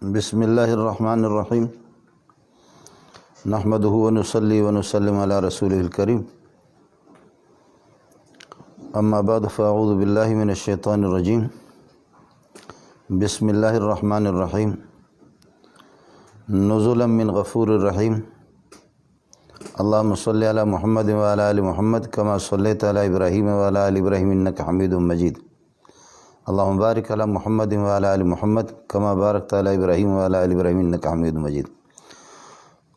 بسم اللہ الرحمن الرحیم نحمدہ ونصلی ونسلم علی رسولہ الکریم اما بعد فاعوذ باللہ من الشیطان الرجیم بسم اللہ الرحمن الرحیم نزلا من غفور الرحیم اللہم صلی علی محمد وعلی آل محمد کما صلیت علی ابراہیم وعلی آل ابراہیم انکا حمید مجید اللہم بارک علی محمد وعلی آل محمد کما بارکت علی ابراہیم وعلی آل ابراہیم انکا حمید مجید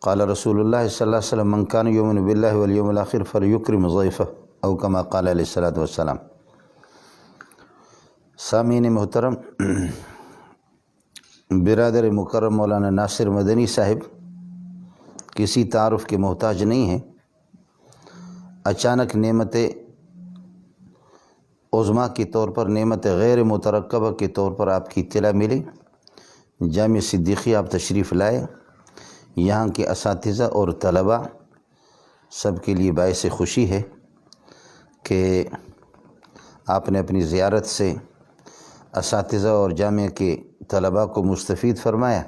قال رسول اللہ صلی اللہ علیہ وسلم من کان یؤمن باللہ والیوم الاخر فلیکرم ضیفہ او کما قال علیہ الصلوۃ والسلام۔ سامعین محترم، برادر مکرم مولانا ناصر مدنی صاحب کسی تعارف کے محتاج نہیں ہیں۔ اچانک نعمت عظمیٰ کے طور پر، نعمت غیر مترکبہ کے طور پر آپ کی اطلاع ملی، جامعہ صدیقیہ آپ تشریف لائے۔ یہاں کے اساتذہ اور طلباء سب کے لیے باعث خوشی ہے کہ آپ نے اپنی زیارت سے اساتذہ اور جامعہ کے طلباء کو مستفید فرمایا۔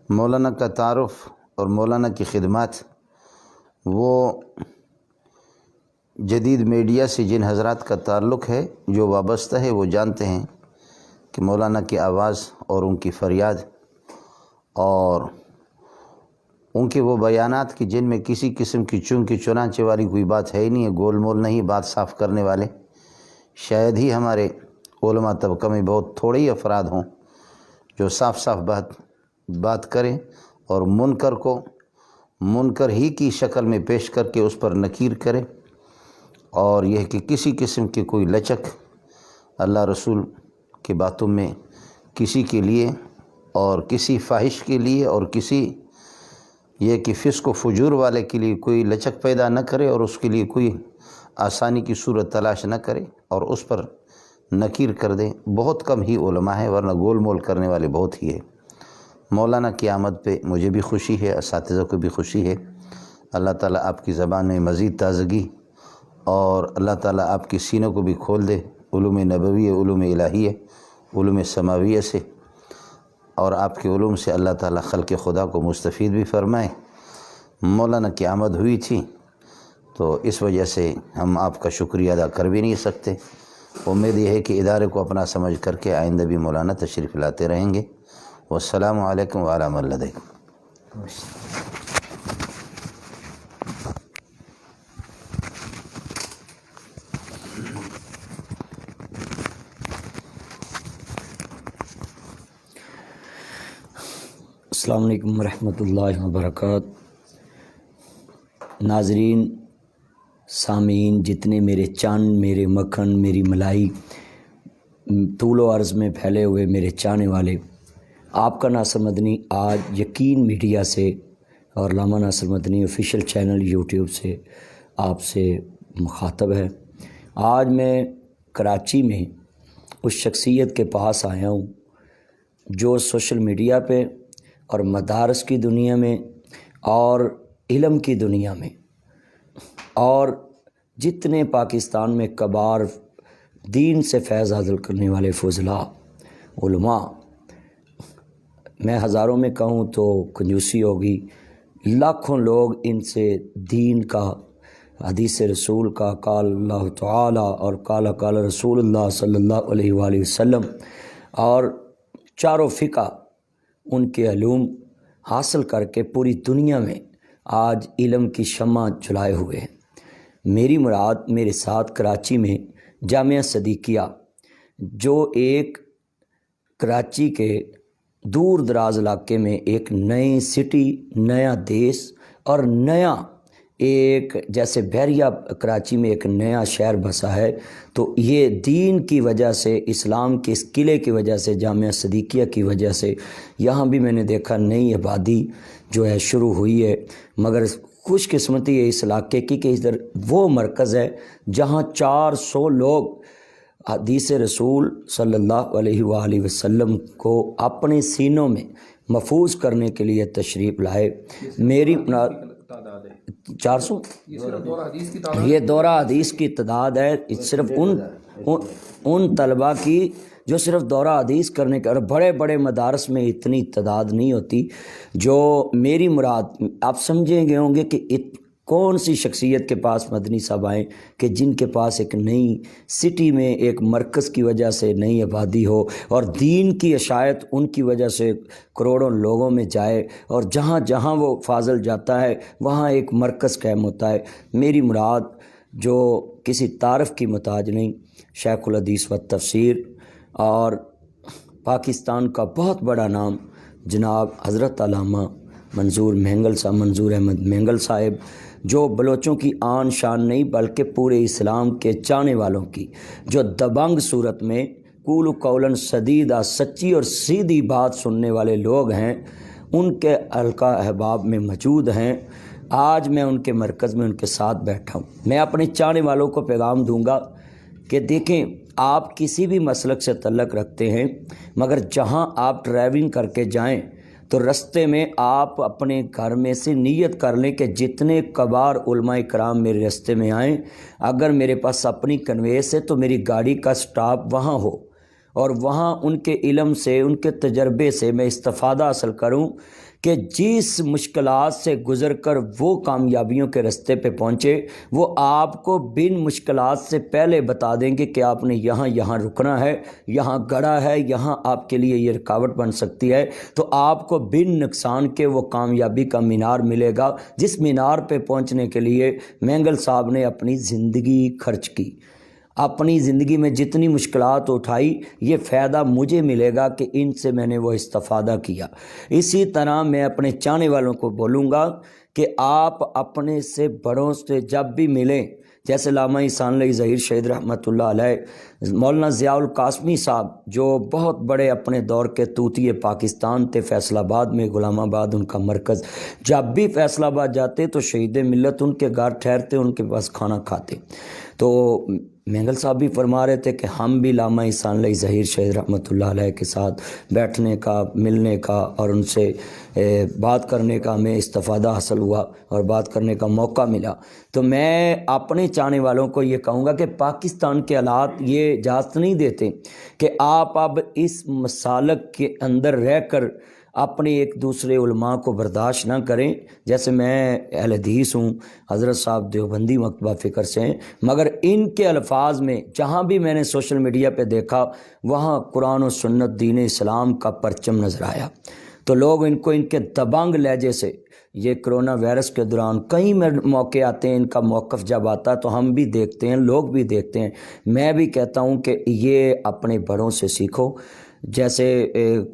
مولانا کا تعارف اور مولانا کی خدمات وہ جدید میڈیا سے جن حضرات کا تعلق ہے، جو وابستہ ہے، وہ جانتے ہیں کہ مولانا کی آواز اور ان کی فریاد اور ان کے وہ بیانات کہ جن میں کسی قسم کی چونکہ چنانچہ والی کوئی بات ہے ہی نہیں ہے، گول مول نہیں، بات صاف کرنے والے شاید ہی ہمارے علماء طبقہ میں بہت تھوڑے ہی افراد ہوں جو صاف صاف بات کریں اور منکر کو منکر ہی کی شکل میں پیش کر کے اس پر نکیر کرے، اور یہ کہ کسی قسم کی کوئی لچک اللہ رسول کی باتوں میں کسی کے لیے اور کسی فاحش کے لیے اور کسی یہ کہ فسق و فجور والے کے لیے کوئی لچک پیدا نہ کرے اور اس کے لیے کوئی آسانی کی صورت تلاش نہ کرے اور اس پر نکیر کر دے۔ بہت کم ہی علماء ہیں، ورنہ گول مول کرنے والے بہت ہی ہے۔ مولانا کی آمد پہ مجھے بھی خوشی ہے، اساتذہ کو بھی خوشی ہے۔ اللہ تعالیٰ آپ کی زبان میں مزید تازگی اور اللہ تعالیٰ آپ کی سینوں کو بھی کھول دے علوم نبوی، علوم الہیہ، علوم سماویہ سے، اور آپ کے علوم سے اللہ تعالیٰ خلق خدا کو مستفید بھی فرمائے۔ مولانا کی آمد ہوئی تھی تو اس وجہ سے ہم آپ کا شکریہ ادا کر بھی نہیں سکتے۔ امید یہ ہے کہ ادارے کو اپنا سمجھ کر کے آئندہ بھی مولانا تشریف لاتے رہیں گے۔ والسلام علیکم وعلی من لدیکم۔ السلام علیکم ورحمۃ اللہ وبرکاتہ۔ ناظرین، سامعین، جتنے میرے چاند، میرے مکھن، میری ملائی، طول و عرض میں پھیلے ہوئے میرے چاہنے والے، آپ کا ناصر مدنی آج یقین میڈیا سے اور علامہ ناصر مدنی آفیشیل چینل یوٹیوب سے آپ سے مخاطب ہے۔ آج میں کراچی میں اس شخصیت کے پاس آیا ہوں جو سوشل میڈیا پہ اور مدارس کی دنیا میں اور علم کی دنیا میں اور جتنے پاکستان میں کبار دین سے فیض حاصل کرنے والے فضلاء علماء، میں ہزاروں میں کہوں تو کنجوسی ہوگی، لاکھوں لوگ ان سے دین کا، حدیث رسول کا، قال اللہ تعالی اور قال رسول اللہ صلی اللہ علیہ وآلہ وسلم اور چاروں فقہ، ان کے علوم حاصل کر کے پوری دنیا میں آج علم کی شمع جلائے ہوئے ہیں۔ میری مراد میرے ساتھ کراچی میں جامعہ صدیقیہ، جو ایک کراچی کے دور دراز علاقے میں ایک نئی سٹی، نیا دیس اور نیا ایک، جیسے بحریہ کراچی میں ایک نیا شہر بسا ہے، تو یہ دین کی وجہ سے، اسلام کے اس قلعے کی وجہ سے، جامعہ صدیقیہ کی وجہ سے یہاں بھی میں نے دیکھا نئی آبادی جو ہے شروع ہوئی ہے۔ مگر خوش قسمتی ہے اس علاقے کی کہ ادھر وہ مرکز ہے جہاں 400 لوگ حدیث رسول صلی اللہ علیہ وآلہ وسلم کو اپنے سینوں میں محفوظ کرنے کے لیے تشریف لائے۔ میری 400 یہ دورہ حدیث کی تعداد ہے، صرف ان طلباء کی جو صرف دورہ حدیث کرنے کا، اور بڑے بڑے مدارس میں اتنی تعداد نہیں ہوتی جو میری مراد آپ سمجھیں گے ہوں گے کہ کون سی شخصیت کے پاس مدنی صاحب آئیں کہ جن کے پاس ایک نئی سٹی میں ایک مرکز کی وجہ سے نئی آبادی ہو اور دین کی اشاعت ان کی وجہ سے کروڑوں لوگوں میں جائے، اور جہاں جہاں وہ فاضل جاتا ہے وہاں ایک مرکز قائم ہوتا ہے۔ میری مراد جو کسی تعارف کی محتاج نہیں، شیخ الحدیث و تفسیر، اور پاکستان کا بہت بڑا نام جناب حضرت علامہ منظور مہنگل صاحب، منظور احمد مہنگل صاحب، جو بلوچوں کی آن شان نہیں بلکہ پورے اسلام کے چاہنے والوں کی، جو دبنگ صورت میں قول قولاً سدیدہ سچی اور سیدھی بات سننے والے لوگ ہیں، ان کے حلقہ احباب میں موجود ہیں۔ آج میں ان کے مرکز میں ان کے ساتھ بیٹھا ہوں۔ میں اپنے چاہنے والوں کو پیغام دوں گا کہ دیکھیں، آپ کسی بھی مسلک سے تعلق رکھتے ہیں، مگر جہاں آپ ڈرائیونگ کر کے جائیں تو رستے میں آپ اپنے گھر میں سے نیت کر لیں کہ جتنے کبار علماء کرام میرے رستے میں آئیں، اگر میرے پاس اپنی کنویس ہے تو میری گاڑی کا سٹاپ وہاں ہو، اور وہاں ان کے علم سے، ان کے تجربے سے میں استفادہ حاصل کروں کہ جس مشکلات سے گزر کر وہ کامیابیوں کے رستے پہ پہنچے، وہ آپ کو بن مشکلات سے پہلے بتا دیں گے کہ آپ نے یہاں رکنا ہے، یہاں گڑا ہے، یہاں آپ کے لیے یہ رکاوٹ بن سکتی ہے، تو آپ کو بن نقصان کے وہ کامیابی کا مینار ملے گا جس مینار پہ پہنچنے کے لیے مہنگل صاحب نے اپنی زندگی خرچ کی۔ اپنی زندگی میں جتنی مشکلات اٹھائی، یہ فائدہ مجھے ملے گا کہ ان سے میں نے وہ استفادہ کیا۔ اسی طرح میں اپنے چاہنے والوں کو بولوں گا کہ آپ اپنے سے بڑوں سے جب بھی ملیں، جیسے علامہ احسان اللہ ظہیر شہید رحمۃ اللہ علیہ، مولانا ضیاء القاسمی صاحب جو بہت بڑے اپنے دور کے طوطی پاکستان تھے، فیصل آباد میں غلام آباد ان کا مرکز، جب بھی فیصل آباد جاتے تو شہید ملت ان کے گھر ٹھہرتے، ان کے پاس کھانا کھاتے۔ تو مہنگل صاحب بھی فرما رہے تھے کہ ہم بھی علامہ احسان اللہ ظہیر شہید رحمۃ اللہ علیہ کے ساتھ بیٹھنے کا، ملنے کا اور ان سے بات کرنے کا ہمیں استفادہ حاصل ہوا اور بات کرنے کا موقع ملا۔ تو میں اپنے چاہنے والوں کو یہ کہوں گا کہ پاکستان کے حالات یہ اجازت نہیں دیتے کہ آپ اب اس مسالک کے اندر رہ کر اپنے ایک دوسرے علماء کو برداشت نہ کریں۔ جیسے میں اہل حدیث ہوں، حضرت صاحب دیوبندی مکتبہ فکر سے ہیں، مگر ان کے الفاظ میں جہاں بھی میں نے سوشل میڈیا پہ دیکھا وہاں قرآن و سنت دین اسلام کا پرچم نظر آیا۔ تو لوگ ان کو ان کے دبنگ لہجے سے، یہ کرونا وائرس کے دوران کئی موقع آتے ہیں، ان کا موقف جب آتا ہے تو ہم بھی دیکھتے ہیں، لوگ بھی دیکھتے ہیں۔ میں بھی کہتا ہوں کہ یہ اپنے بڑوں سے سیکھو۔ جیسے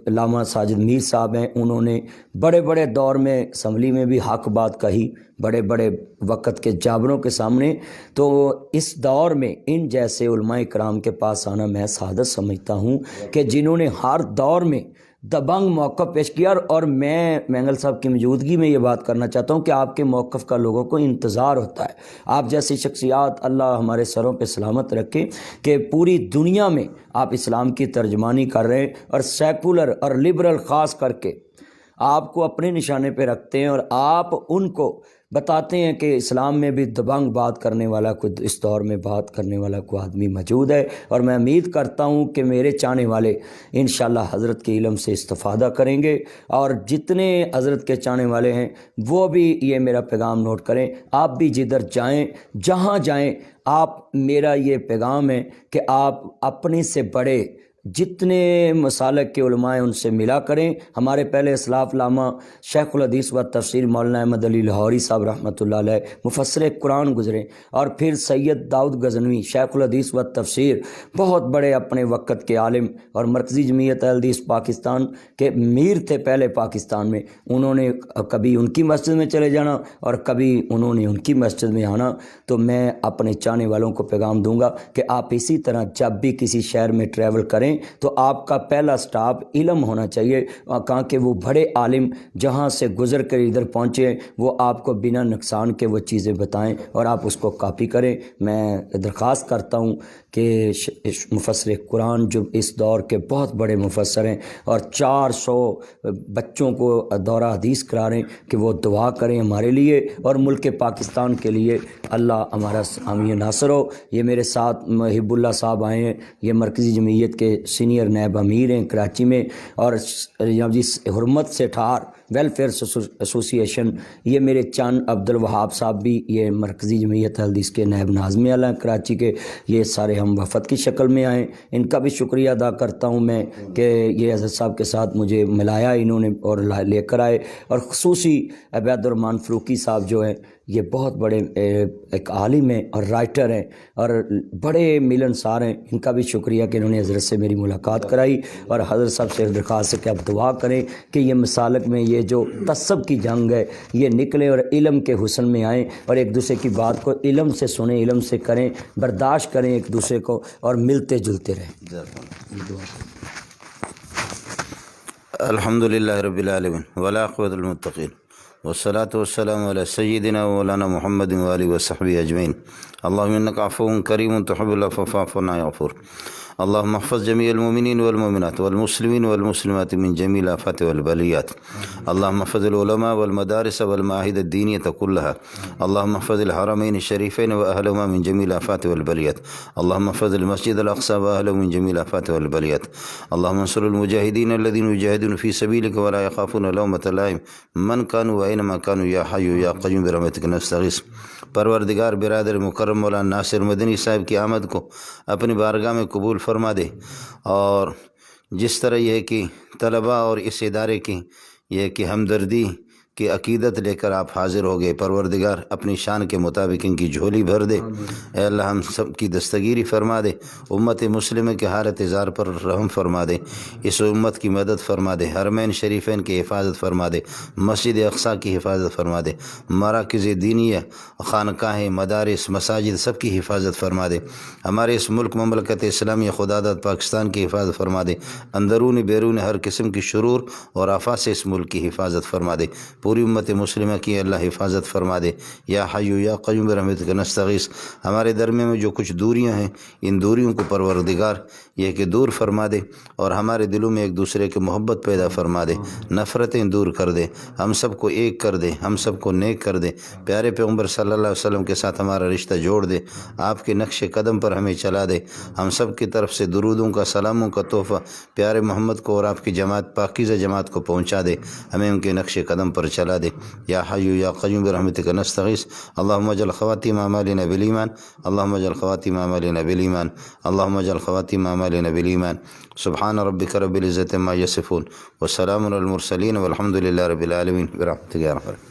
علامہ ساجد میر صاحب ہیں، انہوں نے بڑے بڑے دور میں اسمبلی میں بھی حق بات کہی، بڑے بڑے وقت کے جابروں کے سامنے۔ تو اس دور میں ان جیسے علماء کرام کے پاس آنا میں سعادت سمجھتا ہوں کہ جنہوں نے ہر دور میں دبنگ موقف پیش کیا۔ اور میں مہنگل صاحب کی موجودگی میں یہ بات کرنا چاہتا ہوں کہ آپ کے موقف کا لوگوں کو انتظار ہوتا ہے۔ آپ جیسی شخصیات اللہ ہمارے سروں پہ سلامت رکھے کہ پوری دنیا میں آپ اسلام کی ترجمانی کر رہے ہیں، اور سیکولر اور لبرل خاص کر کے آپ کو اپنے نشانے پہ رکھتے ہیں، اور آپ ان کو بتاتے ہیں کہ اسلام میں بھی دبنگ بات کرنے والا کوئی، اس دور میں بات کرنے والا کوئی آدمی موجود ہے۔ اور میں امید کرتا ہوں کہ میرے چاہنے والے انشاءاللہ حضرت کے علم سے استفادہ کریں گے، اور جتنے حضرت کے چاہنے والے ہیں وہ بھی یہ میرا پیغام نوٹ کریں۔ آپ بھی جدھر جائیں، جہاں جائیں، آپ میرا یہ پیغام ہے کہ آپ اپنے سے بڑے جتنے مسالک کے علماء ہیں ان سے ملا کریں۔ ہمارے پہلے اسلاف علامہ شیخ الحدیث و تفسیر مولانا احمد علی لاہوری صاحب رحمۃ اللہ علیہ مفسر قرآن گزرے، اور پھر سید داؤد غزنوی شیخ الحدیث و تفسیر، بہت بڑے اپنے وقت کے عالم اور مرکزی جمعیت اہل حدیث پاکستان کے میر تھے پہلے پاکستان میں۔ انہوں نے کبھی ان کی مسجد میں چلے جانا اور کبھی انہوں نے ان کی مسجد میں آنا۔ تو میں اپنے چاہنے والوں کو پیغام دوں گا کہ آپ اسی طرح جب بھی کسی شہر میں ٹریول کریں تو آپ کا پہلا سٹاپ علم ہونا چاہیے، کہاں کہ وہ بڑے عالم جہاں سے گزر کر ادھر پہنچے وہ آپ کو بنا نقصان کے وہ چیزیں بتائیں اور آپ اس کو کاپی کریں۔ میں درخواست کرتا ہوں کہ مفسر قرآن جو اس دور کے بہت بڑے مفسر ہیں اور 400 بچوں کو دورہ حدیث کرا رہے ہیں، کہ وہ دعا کریں ہمارے لیے اور ملک پاکستان کے لیے۔ اللہ ہمارا حامی ناصر ہو۔ یہ میرے ساتھ محب اللہ صاحب آئے ہیں، یہ مرکزی جمعیت کے سینئر نائب امیر ہیں کراچی میں، اور جس حرمت سے ٹھار ویلفیئر ایسوسی ایشن، یہ میرے چاند عبد الوہاب صاحب بھی یہ مرکزی جمعیت حدیث کے نائب ناظم اعلیٰ ہیں کراچی کے، یہ سارے ہم وفد کی شکل میں آئے، ان کا بھی شکریہ ادا کرتا ہوں میں کہ یہ حضرت صاحب کے ساتھ مجھے ملایا انہوں نے اور لے کر آئے، اور خصوصی عبید الرحمن فروقی صاحب جو ہیں یہ بہت بڑے ایک عالم ہیں اور رائٹر ہیں اور بڑے ملنسار ہیں، ان کا بھی شکریہ کہ انہوں نے حضرت سے میری ملاقات کرائی، اور حضرت صاحب سے درخواست ہے کہ آپ دعا کریں کہ یہ مسالک میں یہ جو تعصب کی جنگ ہے یہ نکلے اور علم کے حسن میں آئیں، اور ایک دوسرے کی بات کو علم سے سنیں، علم سے کریں، برداشت کریں ایک دوسرے کو، اور ملتے جلتے رہیں۔ الحمدللہ رب العالمین والعاقبۃ للمتقین والصلاة والسلام علی سیدنا مولانا محمد وآلہ وصحبہ اجمعین۔ اللہم انک عفو کریم تحب العفو فاعف عنا یا غفور۔ اللہم احفظ جمیع المؤمنین والمؤمنات والمسلمین والمسلمات من جمیع الآفات والبلیات۔ اللہم احفظ العلماء والمدارس والمعاہد الدینیۃ كلها۔ اللہم احفظ الحرمین الشریفین واہلہما من جمیع الآفات والبلیات۔ اللہم احفظ المسجد الاقصی واہلہ من جمیع الآفات والبلیات۔ اللہم انصر المجاہدین الذین یجاہدون فی سبیلک ولا یخافون لومۃ لائم من کانوا وانما کانوا یا حی یا قیوم برحمتک نستغیث۔ پروردگار برادر مکرم مولانا ناصر مدنی صاحب کی آمد کو اپنی بارگاہ میں قبول فرما دے، اور جس طرح یہ ہے کہ طلباء اور اس ادارے کی یہ کہ ہمدردی کی عقیدت لے کر آپ حاضر ہو گئے، پروردگار اپنی شان کے مطابق ان کی جھولی بھر دے۔ اے اللہ ہم سب کی دستگیری فرما دے، امت مسلمہ کے حالت زار پر رحم فرما دے، اس امت کی مدد فرما دے، حرمین شریفین کی حفاظت فرما دے، مسجد اقصی کی حفاظت فرما دے، مراکز دینیہ، خانقاہیں، مدارس، مساجد سب کی حفاظت فرما دے، ہمارے اس ملک مملکت اسلامیہ خداداد پاکستان کی حفاظت فرما دے، اندرون بیرون ہر قسم کی شرور اور آفات سے اس ملک کی حفاظت فرما دے، پوری امت مسلمہ کی اللہ حفاظت فرما دے۔ یا حی یا قیوم برحمتک نستغیث۔ ہمارے درمیان میں جو کچھ دوریاں ہیں ان دوریوں کو پروردگار یہ کہ دور فرما دے، اور ہمارے دلوں میں ایک دوسرے کے محبت پیدا فرما دے، نفرتیں دور کر دے، ہم سب کو ایک کر دے، ہم سب کو نیک کر دے، پیارے پیغمبر صلی اللہ علیہ وسلم کے ساتھ ہمارا رشتہ جوڑ دے، آپ کے نقش قدم پر ہمیں چلا دے، ہم سب کی طرف سے درودوں کا سلاموں کا تحفہ پیارے محمد کو اور آپ کی جماعت پاکیزہ جماعت کو پہنچا دے، ہمیں ان کے نقش قدم پر چلا دے۔ یا حی یا قیوم برحمتک نستغیث۔ اللہم اجعل خواتیم اعمالنا بالایمان، اللہم اجعل خواتیم اعمالنا بالایمان، اللہم اجعل خواتیم اعمالنا بالایمان۔ سبحان ربک رب العزۃ عما یصفون وسلام علی المرسلین والحمد للہ رب العالمین برحمتک یا رب۔